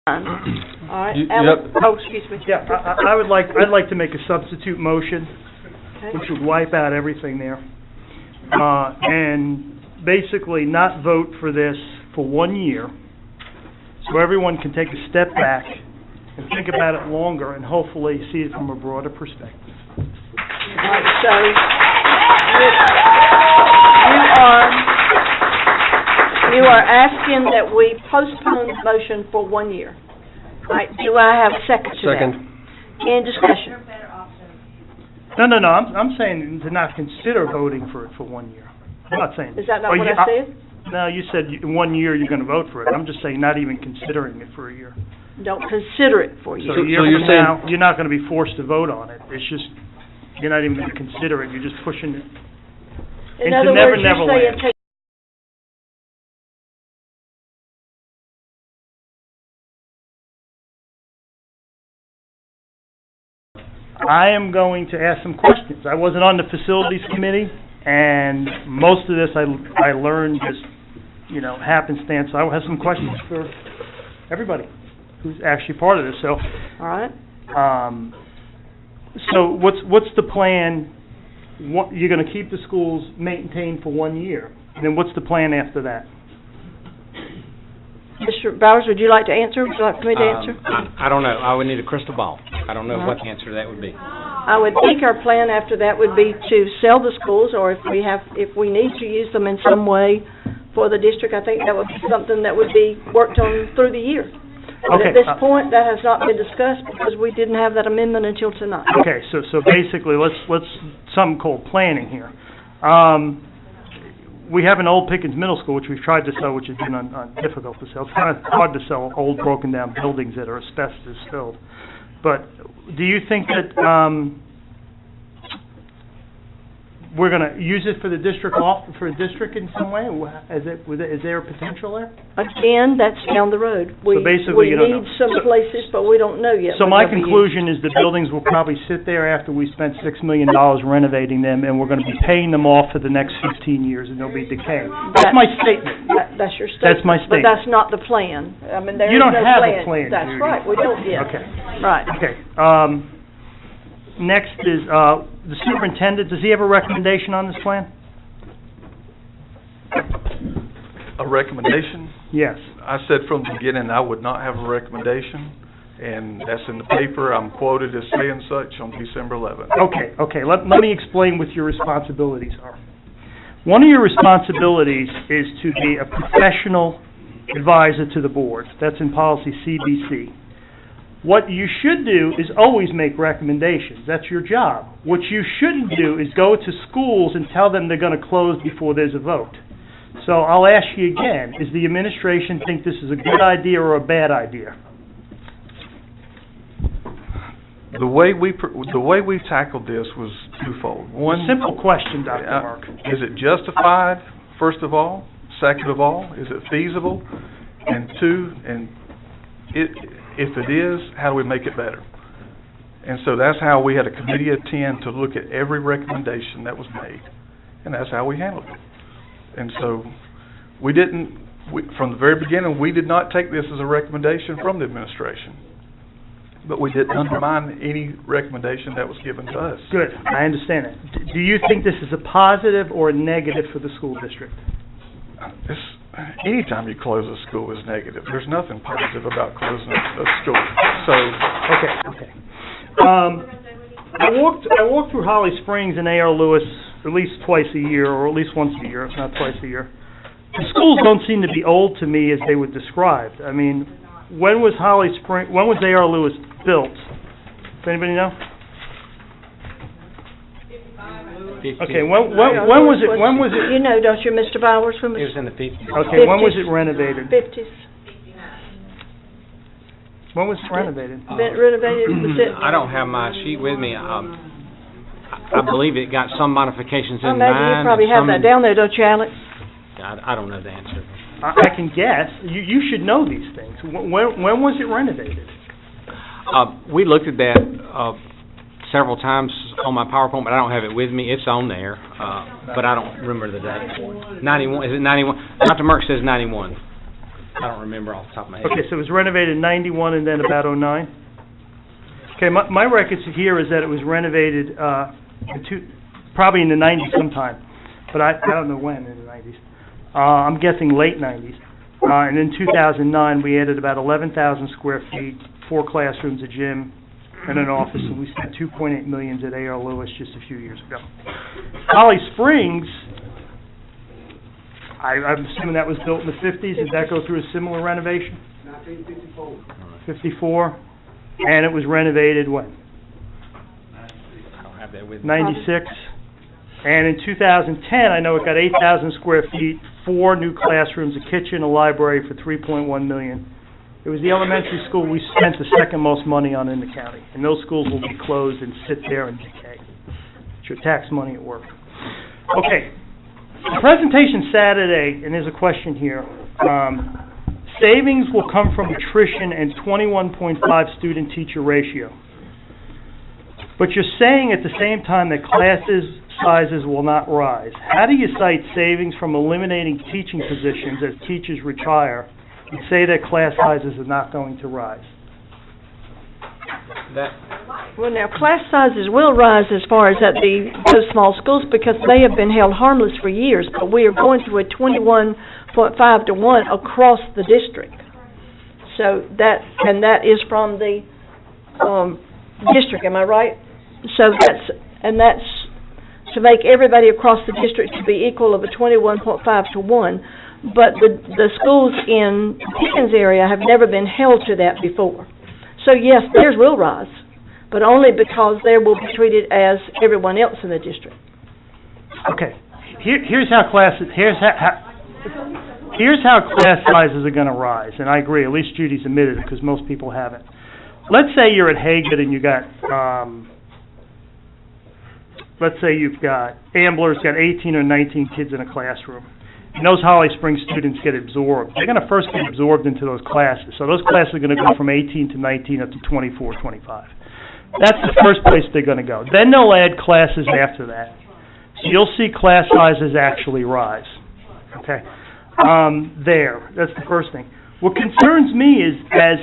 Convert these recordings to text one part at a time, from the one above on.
All right, Alex. Oh, excuse me. Yeah, I'd like to make a substitute motion, Okay. which would wipe out everything there, and basically not vote for this for 1 year, so everyone can take a step back and think about it longer and hopefully see it from a broader perspective. All right, so you are asking that we postpone the motion for 1 year. All right, do I have a second to that? Second. Any discussion? No, I'm saying to not consider voting for it for 1 year. I'm not saying. Is that not what I said? No, you said in 1 year you're going to vote for it. I'm just saying not even considering it for a year. Don't consider it for you. So a year from now, you're not going to be forced to vote on it. It's just, you're not even going to consider it. You're just pushing it In into other words, you're saying Neverland. take I am going to ask some questions. I wasn't on the facilities committee, and most of this I learned just, happenstance. So I have some questions for everybody who's actually part of this. So, all right. So what's the plan? You're going to keep the schools maintained for 1 year, and then what's the plan after that? Mr. Bowers, would you like to answer? Would you like for me to answer? I don't know. I would need a crystal ball. I don't know what the answer to that would be. I would think our plan after that would be to sell the schools, or if we need to use them in some way for the district, I think that would be something that would be worked on through the year. But Okay, at this point, that has not been discussed because we didn't have that amendment until tonight. Okay, so basically, let's something called planning here. We have an old Pickens Middle School, which we've tried to sell, which has been difficult to sell. It's kind of hard to sell old, broken-down buildings that are asbestos-filled. But do you think that we're going to use it for the district in some way? Is there a potential there? Again, that's down the road. We basically, you don't need know. some places, but we don't know yet. So my conclusion is the buildings will probably sit there after we spent $6 million renovating them, and we're going to be paying them off for the next 15 years, and they'll be decaying. That's my statement. That's your statement. That's my statement. But that's not the plan. I mean, there You is don't no have plan. a plan. That's right. We don't yet. Okay. Right. Okay. Next is the superintendent. Does he have a recommendation on this plan? A recommendation? Yes. I said from the beginning I would not have a recommendation, and that's in the paper. I'm quoted as saying such on December 11th. Okay. Let me explain what your responsibilities are. One of your responsibilities is to be a professional advisor to the board. That's in policy CBC. What you should do is always make recommendations. That's your job. What you shouldn't do is go to schools and tell them they're going to close before there's a vote. So I'll ask you again, does the administration think this is a good idea or a bad idea? The way we tackled this was twofold. One, simple question, Dr. Mark. Is it justified, first of all? Second of all, is it feasible? And two, if it is, how do we make it better? And so that's how we had a committee of 10 to look at every recommendation that was made, and that's how we handled it. And so from the very beginning, we did not take this as a recommendation from the administration, but we didn't undermine any recommendation that was given to us. Good, I understand it. Do you think this is a positive or a negative for the school district? Anytime you close a school is negative. There's nothing positive about closing a school. So okay. I walk through Holly Springs and A.R. Lewis at least twice a year, or at least once a year, if not twice a year. The schools don't seem to be old to me as they were described. I mean, when was A.R. Lewis built? Does anybody know? Okay, when was it? You know, don't you, Mr. Bowers? It was in the 50s. Okay, when was it renovated? 50s. When was it renovated? Renovated, was it? I don't have my sheet with me. I believe it got some modifications in 9. I imagine you probably have that down there, don't you, Alex? I don't know the answer. I can guess. You should know these things. When was it renovated? We looked at that several times on my PowerPoint, but I don't have it with me. It's on there, but I don't remember the date. 91, is it 91? Dr. Merck says 91. I don't remember off the top of my head. Okay, so it was renovated in 91 and then about 09? Okay, my records here is that it was renovated probably in the 90s sometime, but I don't know when in the 90s. I'm guessing late 90s. And in 2009, we added about 11,000 square feet, 4 classrooms, a gym, and an office, and we spent $2.8 million at A.R. Lewis just a few years ago. Holly Springs, I'm assuming that was built in the 50s. Did that go through a similar renovation? 1954. 54. And it was renovated when? I don't have that with me. 96. And in 2010, I know it got 8,000 square feet, 4 new classrooms, a kitchen, a library for $3.1 million. It was the elementary school we spent the second most money on in the county. And those schools will be closed and sit there and decay. It's your tax money at work. Okay. The presentation Saturday, and there's a question here. Savings will come from attrition and 21.5 student-teacher ratio. But you're saying at the same time that sizes will not rise. How do you cite savings from eliminating teaching positions as teachers retire and say that class sizes are not going to rise? Well, now, class sizes will rise as far as at those small schools because they have been held harmless for years, but we are going to a 21.5 to 1 across the district. So that is from the district, am I right? So that's to make everybody across the district to be equal of a 21.5 to 1. But the schools in Pickens area have never been held to that before. So yes, theirs will rise, but only because they will be treated as everyone else in the district. Okay, here's how class sizes are going to rise, and I agree. At least Judy's admitted it because most people haven't. Let's say you're at Haggard and you got, let's say you've got Ambler's got 18 or 19 kids in a classroom. And those Holly Springs students get absorbed. They're going to first get absorbed into those classes. So those classes are going to go from 18 to 19 up to 24, 25. That's the first place they're going to go. Then they'll add classes after that. So you'll see class sizes actually rise. Okay? That's the first thing. What concerns me is as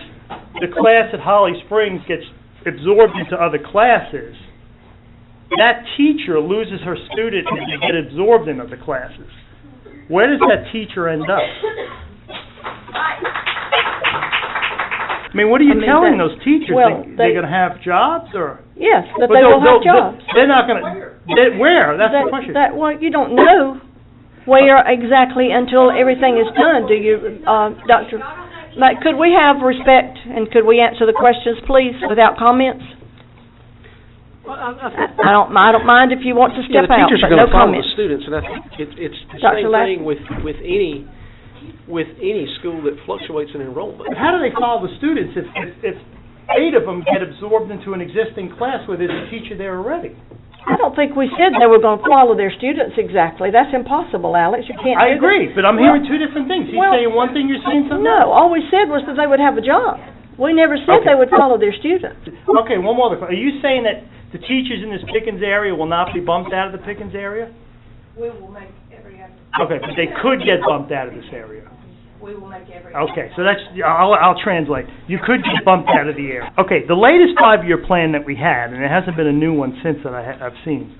the class at Holly Springs gets absorbed into other classes, that teacher loses her student and they get absorbed in other classes. Where does that teacher end up? I mean, what are you telling those teachers? Well, they're going to have jobs, or? Yes, but they will have jobs. They're not going to. Where? That's the question. Well, you don't know where exactly until everything is done. Do you, Doctor? Could we have respect and could we answer the questions, please, without comments? I don't mind if you want to step out, but no comments. The teachers are going to follow the students, and I think it's the same thing with any school that fluctuates in enrollment. But how do they follow the students if 8 of them get absorbed into an existing class where there's a teacher there already? I don't think we said they were going to follow their students exactly. That's impossible, Alex. You can't. I agree, but I'm hearing two different things. He's saying one thing, you're saying something else. No, all we said was that they would have a job. We never said they would follow their students. Okay, one more. Are you saying that the teachers in this Pickens area will not be bumped out of the Pickens area? We will make every effort. Okay, but they could get bumped out of this area. We will make every effort. Okay, so that's, I'll translate. You could get bumped out of the area. Okay, the latest 5-year plan that we had, and there hasn't been a new one since that I've seen,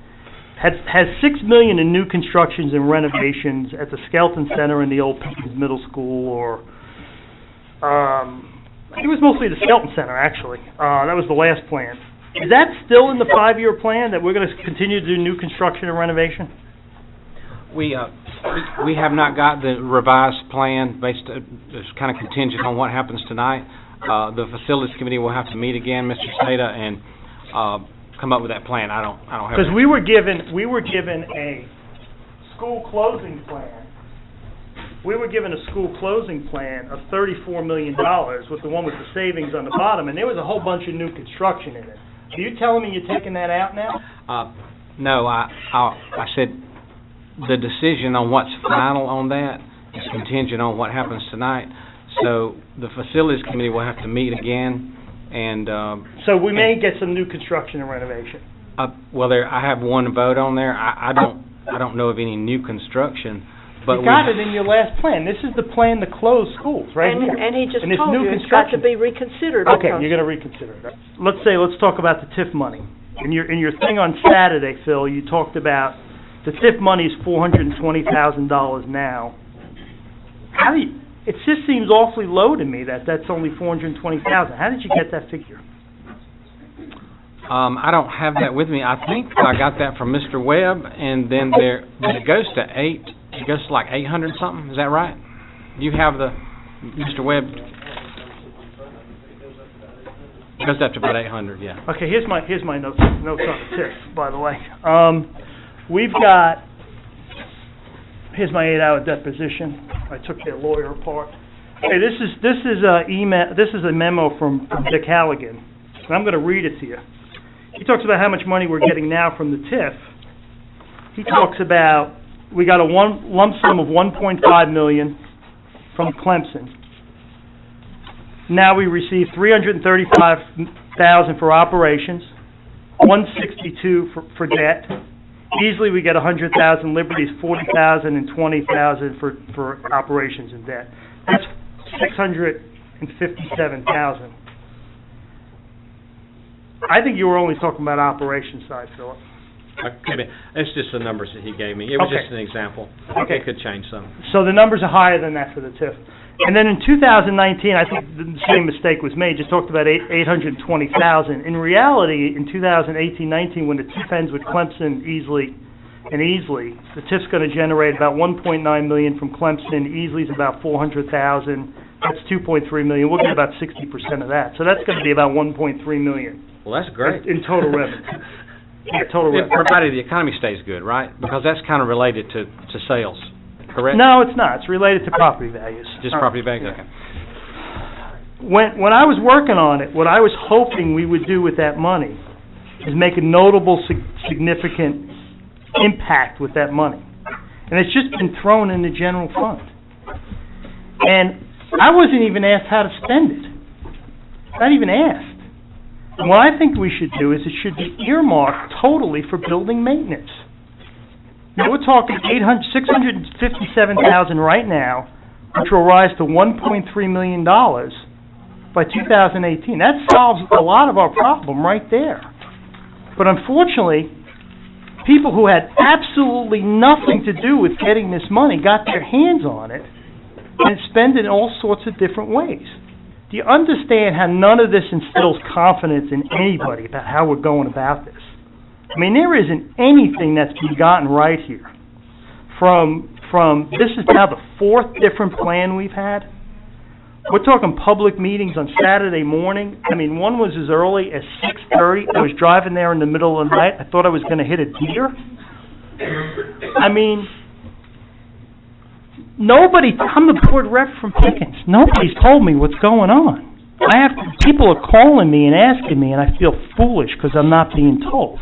has $6 million in new constructions and renovations at the Skelton Center and the old Pickens Middle School, or it was mostly the Skelton Center, actually. That was the last plan. Is that still in the 5-year plan, that we're going to continue to do new construction and renovation? We have not got the revised plan based, it's kind of contingent on what happens tonight. The facilities committee will have to meet again, Mr. Saitta, and come up with that plan. I don't have. Because we were given a school closing plan. We were given a school closing plan of $34 million with the one with the savings on the bottom, and there was a whole bunch of new construction in it. Are you telling me you're taking that out now? No, I said the decision on what's final on that is contingent on what happens tonight. So the facilities committee will have to meet again, and so we may get some new construction and renovation. Well, I have one vote on there. I don't know of any new construction, But you got it in your last plan. This is the plan to close schools, right here. And he just And it's told new you it's got to construction. be reconsidered. Okay, because- you're gonna reconsider it. Let's talk about the TIF money. In your thing on Saturday, Phil, you talked about the TIF money is $420,000 now. How do you, it just seems awfully low to me that that's only $420,000. How did you get that figure? I don't have that with me. I think I got that from Mr. Webb, and then it goes to it goes to like 800 something. Is that right? You have the, Mr. Webb? It goes up to about 800, yeah. Okay, here's my notes on the TIF, by the way. We've got, here's my 8-hour deposition. I took their lawyer apart. Okay, this is a memo from Dick Halligan, and I'm going to read it to you. He talks about how much money we're getting now from the TIF. He talks about we got a lump sum of $1.5 million from Clemson. Now we receive $335,000 for operations, $162 for debt. Easily we get $100,000. Liberty's $40,000 and $20,000 for operations and debt. That's $657,000. I think you were only talking about operations side, Philip. Okay, it's just the numbers that he gave me. It was Okay. just an example. Okay. It could change some. So the numbers are higher than that for the TIF. And then in 2019, I think the same mistake was made. Just talked about $820,000. In reality, in 2018-19, when the TIF ends with Clemson, Easley, the TIF's going to generate about $1.9 million from Clemson. Easley's about $400,000. That's $2.3 million. We'll get about 60% of that. So that's going to be about $1.3 million. Well, that's great. In total revenue. Yeah, total revenue. Provided the economy stays good, right? Because that's kind of related to sales, correct? No, it's not. It's related to property values. Just property values, Yeah. okay. When I was working on it, what I was hoping we would do with that money is make a notable, significant impact with that money. And it's just been thrown in the general fund. And I wasn't even asked how to spend it. Not even asked. And what I think we should do is it should be earmarked totally for building maintenance. Now we're talking $657,000 right now, which will rise to $1.3 million by 2018. That solves a lot of our problem right there. But unfortunately, people who had absolutely nothing to do with getting this money got their hands on it and spend it in all sorts of different ways. Do you understand how none of this instills confidence in anybody about how we're going about this? I mean, there isn't anything that's been gotten right here. From this is now the 4th different plan we've had. We're talking public meetings on Saturday morning. I mean, one was as early as 6:30. I was driving there in the middle of the night. I thought I was going to hit a deer. I mean, I'm the board rep from Pickens. Nobody's told me what's going on. People are calling me and asking me, and I feel foolish because I'm not being told.